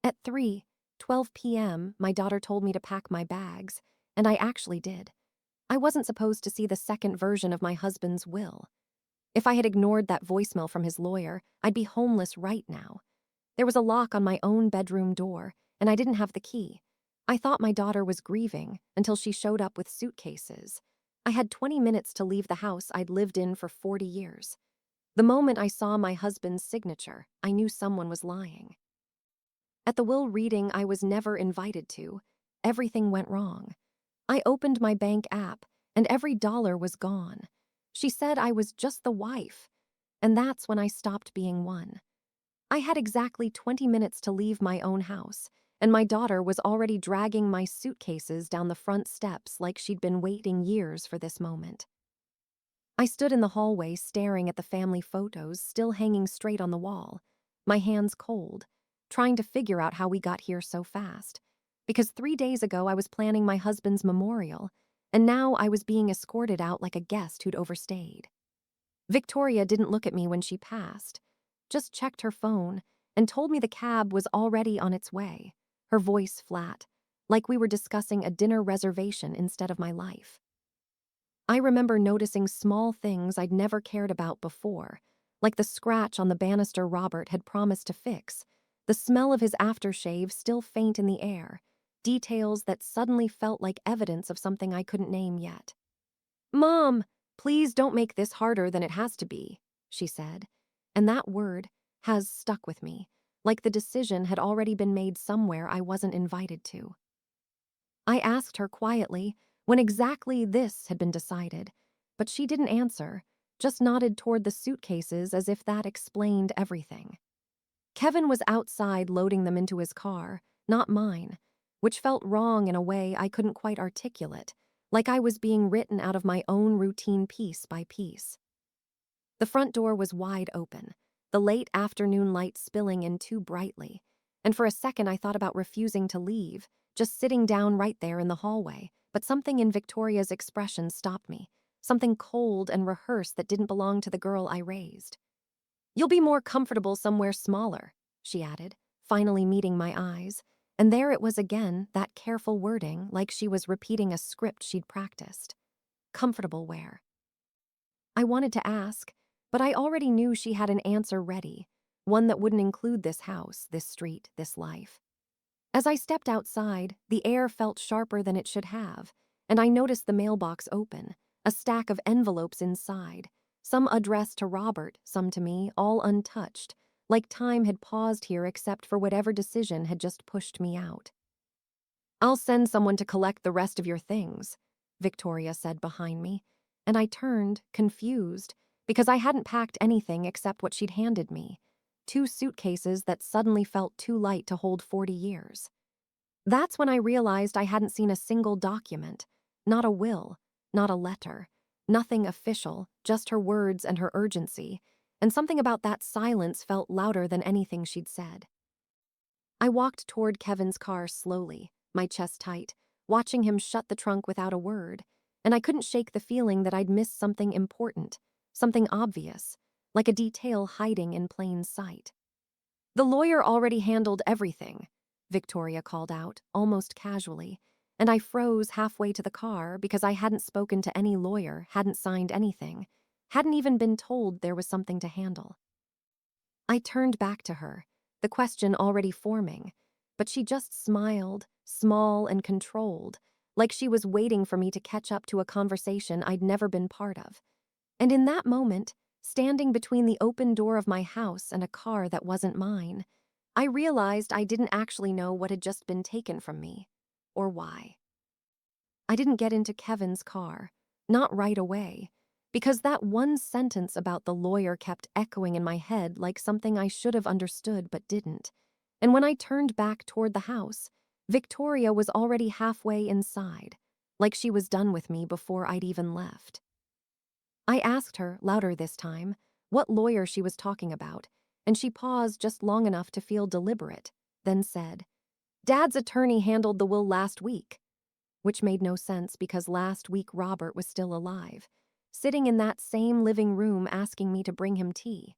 At 3:12 p.m., my daughter told me to pack my bags, and I actually did. I wasn't supposed to see the second version of my husband's will. If I had ignored that voicemail from his lawyer, I'd be homeless right now. There was a lock on my own bedroom door, and I didn't have the key. I thought my daughter was grieving until she showed up with suitcases. I had 20 minutes to leave the house I'd lived in for 40 years. The moment I saw my husband's signature, I knew someone was lying. At the will reading I was never invited to, everything went wrong. I opened my bank app, and every dollar was gone. She said I was just the wife, and that's when I stopped being one. I had exactly 20 minutes to leave my own house, and my daughter was already dragging my suitcases down the front steps like she'd been waiting years for this moment. I stood in the hallway staring at the family photos still hanging straight on the wall, my hands cold, trying to figure out how we got here so fast. Because 3 days ago I was planning my husband's memorial, and now I was being escorted out like a guest who'd overstayed. Victoria didn't look at me when she passed, just checked her phone and told me the cab was already on its way, her voice flat, like we were discussing a dinner reservation instead of my life. I remember noticing small things I'd never cared about before, like the scratch on the banister Robert had promised to fix, the smell of his aftershave still faint in the air, details that suddenly felt like evidence of something I couldn't name yet. "Mom, please don't make this harder than it has to be," she said, and that word has stuck with me, like the decision had already been made somewhere I wasn't invited to. I asked her quietly when exactly this had been decided, but she didn't answer, just nodded toward the suitcases as if that explained everything. Kevin was outside loading them into his car, not mine, which felt wrong in a way I couldn't quite articulate, like I was being written out of my own routine piece by piece. The front door was wide open, the late afternoon light spilling in too brightly, and for a second I thought about refusing to leave, just sitting down right there in the hallway, but something in Victoria's expression stopped me, something cold and rehearsed that didn't belong to the girl I raised. "You'll be more comfortable somewhere smaller," she added, finally meeting my eyes, and there it was again, that careful wording, like she was repeating a script she'd practiced. Comfortable where? I wanted to ask, but I already knew she had an answer ready, one that wouldn't include this house, this street, this life. As I stepped outside, the air felt sharper than it should have, and I noticed the mailbox open, a stack of envelopes inside, some addressed to Robert, some to me, all untouched, like time had paused here except for whatever decision had just pushed me out. "I'll send someone to collect the rest of your things," Victoria said behind me, and I turned, confused, because I hadn't packed anything except what she'd handed me, 2 suitcases that suddenly felt too light to hold 40 years. That's when I realized I hadn't seen a single document, not a will, not a letter, nothing official, just her words and her urgency, and something about that silence felt louder than anything she'd said. I walked toward Kevin's car slowly, my chest tight, watching him shut the trunk without a word, and I couldn't shake the feeling that I'd missed something important, something obvious, like a detail hiding in plain sight. "The lawyer already handled everything," Victoria called out, almost casually, and I froze halfway to the car because I hadn't spoken to any lawyer, hadn't signed anything, hadn't even been told there was something to handle. I turned back to her, the question already forming, but she just smiled, small and controlled, like she was waiting for me to catch up to a conversation I'd never been part of. And in that moment, standing between the open door of my house and a car that wasn't mine, I realized I didn't actually know what had just been taken from me, or why. I didn't get into Kevin's car, not right away, because that one sentence about the lawyer kept echoing in my head like something I should have understood but didn't. And when I turned back toward the house, Victoria was already halfway inside, like she was done with me before I'd even left. I asked her, louder this time, what lawyer she was talking about, and she paused just long enough to feel deliberate, then said, "Dad's attorney handled the will last week," which made no sense because last week Robert was still alive, sitting in that same living room asking me to bring him tea.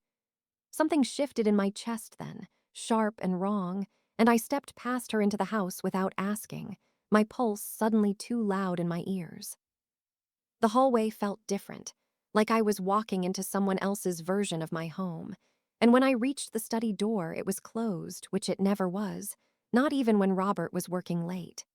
Something shifted in my chest then, sharp and wrong, and I stepped past her into the house without asking, my pulse suddenly too loud in my ears. The hallway felt different, like I was walking into someone else's version of my home. And when I reached the study door, it was closed, which it never was, not even when Robert was working late.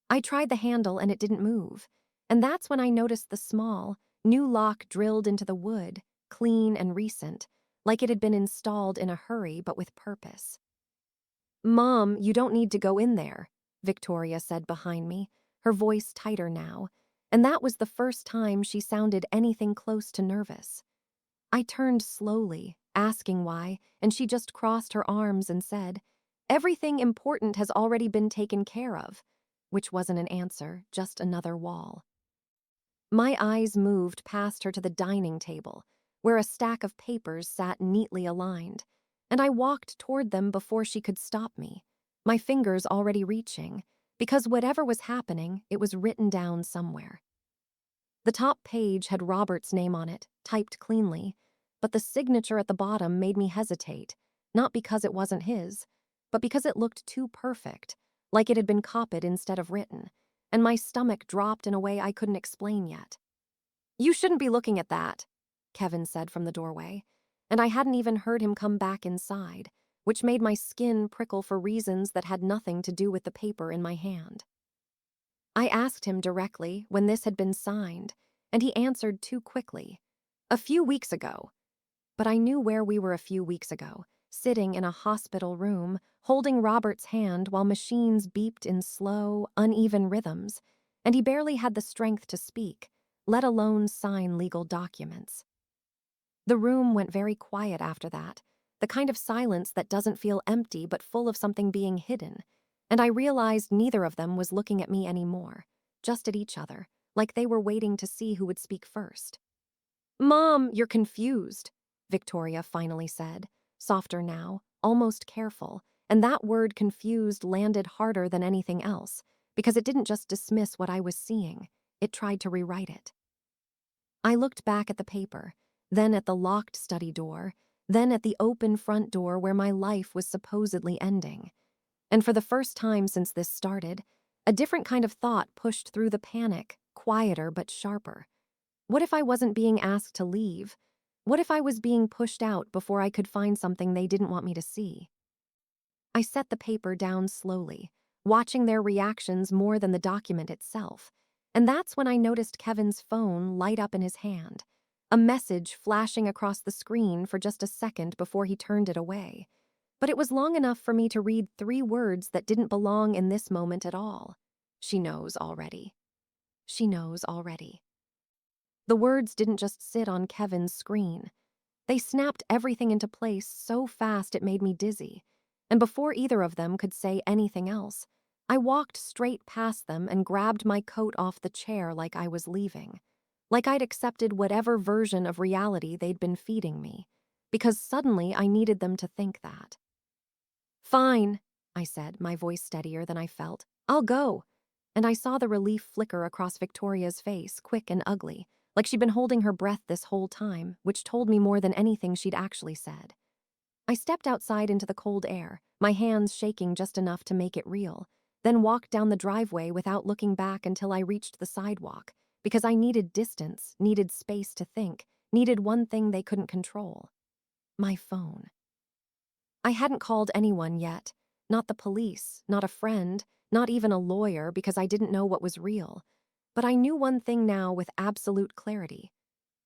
I tried the handle and it didn't move. And that's when I noticed the small, new lock drilled into the wood, clean and recent, like it had been installed in a hurry but with purpose. "Mom, you don't need to go in there," Victoria said behind me, her voice tighter now, and that was the first time she sounded anything close to nervous. I turned slowly, asking why, and she just crossed her arms and said, "Everything important has already been taken care of," which wasn't an answer, just another wall. My eyes moved past her to the dining table, where a stack of papers sat neatly aligned, and I walked toward them before she could stop me, my fingers already reaching, because whatever was happening, it was written down somewhere. The top page had Robert's name on it, typed cleanly, but the signature at the bottom made me hesitate, not because it wasn't his, but because it looked too perfect, like it had been copied instead of written, and my stomach dropped in a way I couldn't explain yet. "You shouldn't be looking at that," Kevin said from the doorway, and I hadn't even heard him come back inside, which made my skin prickle for reasons that had nothing to do with the paper in my hand. I asked him directly when this had been signed, and he answered too quickly. "A few weeks ago." But I knew where we were a few weeks ago, sitting in a hospital room, holding Robert's hand while machines beeped in slow, uneven rhythms, and he barely had the strength to speak, let alone sign legal documents. The room went very quiet after that, the kind of silence that doesn't feel empty but full of something being hidden, and I realized neither of them was looking at me anymore, just at each other, like they were waiting to see who would speak first. "Mom, you're confused," Victoria finally said, softer now, almost careful, and that word confused landed harder than anything else, because it didn't just dismiss what I was seeing, it tried to rewrite it. I looked back at the paper, then at the locked study door, then at the open front door where my life was supposedly ending. And for the first time since this started, a different kind of thought pushed through the panic, quieter but sharper. What if I wasn't being asked to leave? What if I was being pushed out before I could find something they didn't want me to see? I set the paper down slowly, watching their reactions more than the document itself, and that's when I noticed Kevin's phone light up in his hand, a message flashing across the screen for just a second before he turned it away. But it was long enough for me to read 3 words that didn't belong in this moment at all. "She knows already. She knows already." The words didn't just sit on Kevin's screen. They snapped everything into place so fast it made me dizzy. And before either of them could say anything else, I walked straight past them and grabbed my coat off the chair like I was leaving. Like I'd accepted whatever version of reality they'd been feeding me. Because suddenly I needed them to think that. "Fine," I said, my voice steadier than I felt. "I'll go." And I saw the relief flicker across Victoria's face, quick and ugly, like she'd been holding her breath this whole time, which told me more than anything she'd actually said. I stepped outside into the cold air, my hands shaking just enough to make it real, then walked down the driveway without looking back until I reached the sidewalk, because I needed distance, needed space to think, needed one thing they couldn't control: my phone. I hadn't called anyone yet, not the police, not a friend, not even a lawyer, because I didn't know what was real. But I knew one thing now with absolute clarity.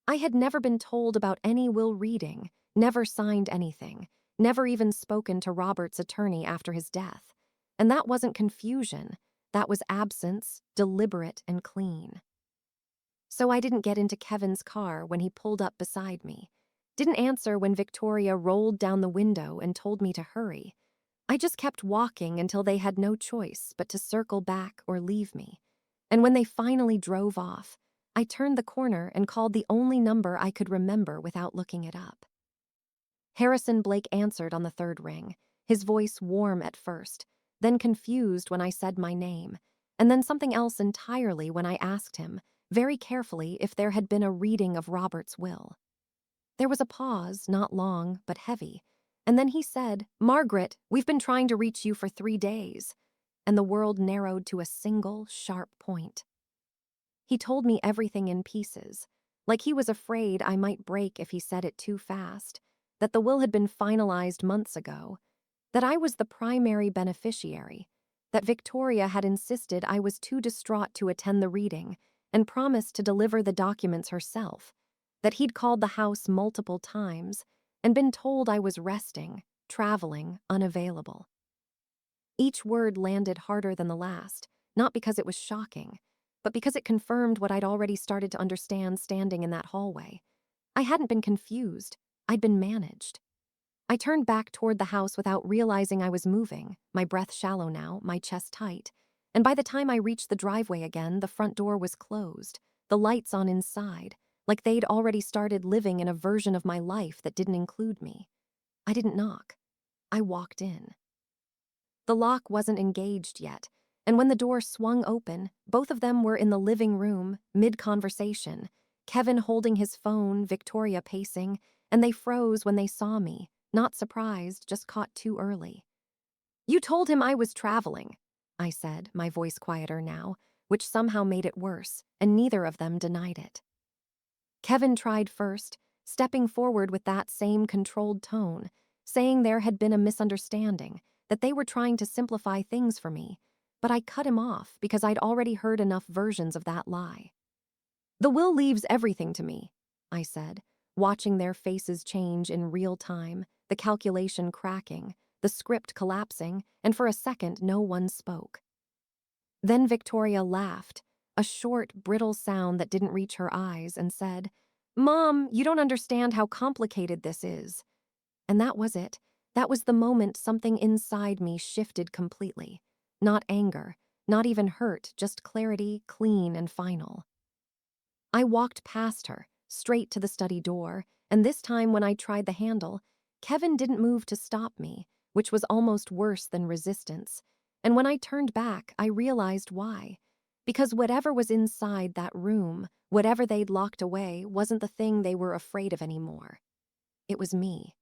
I had never been told about any will reading, never signed anything, never even spoken to Robert's attorney after his death. And that wasn't confusion, that was absence, deliberate and clean. So I didn't get into Kevin's car when he pulled up beside me. Didn't answer when Victoria rolled down the window and told me to hurry. I just kept walking until they had no choice but to circle back or leave me. And when they finally drove off, I turned the corner and called the only number I could remember without looking it up. Harrison Blake answered on the third ring, his voice warm at first, then confused when I said my name, and then something else entirely when I asked him, very carefully, if there had been a reading of Robert's will. There was a pause, not long, but heavy. And then he said, "Margaret, we've been trying to reach you for 3 days." And the world narrowed to a single, sharp point. He told me everything in pieces, like he was afraid I might break if he said it too fast, that the will had been finalized months ago, that I was the primary beneficiary, that Victoria had insisted I was too distraught to attend the reading and promised to deliver the documents herself, that he'd called the house multiple times and been told I was resting, traveling, unavailable. Each word landed harder than the last, not because it was shocking, but because it confirmed what I'd already started to understand standing in that hallway. I hadn't been confused, I'd been managed. I turned back toward the house without realizing I was moving, my breath shallow now, my chest tight. And by the time I reached the driveway again, the front door was closed, the lights on inside, like they'd already started living in a version of my life that didn't include me. I didn't knock. I walked in. The lock wasn't engaged yet, and when the door swung open, both of them were in the living room, mid-conversation, Kevin holding his phone, Victoria pacing, and they froze when they saw me, not surprised, just caught too early. "You told him I was traveling," I said, my voice quieter now, which somehow made it worse, and neither of them denied it. Kevin tried first, stepping forward with that same controlled tone, saying there had been a misunderstanding, that they were trying to simplify things for me, but I cut him off because I'd already heard enough versions of that lie. "The will leaves everything to me," I said, watching their faces change in real time, the calculation cracking, the script collapsing, and for a second no one spoke. Then Victoria laughed, a short, brittle sound that didn't reach her eyes, and said, "Mom, you don't understand how complicated this is." And that was it. That was the moment something inside me shifted completely. Not anger, not even hurt, just clarity, clean and final. I walked past her, straight to the study door, and this time when I tried the handle, Kevin didn't move to stop me, which was almost worse than resistance. And when I turned back, I realized why. Because whatever was inside that room, whatever they'd locked away, wasn't the thing they were afraid of anymore. It was me.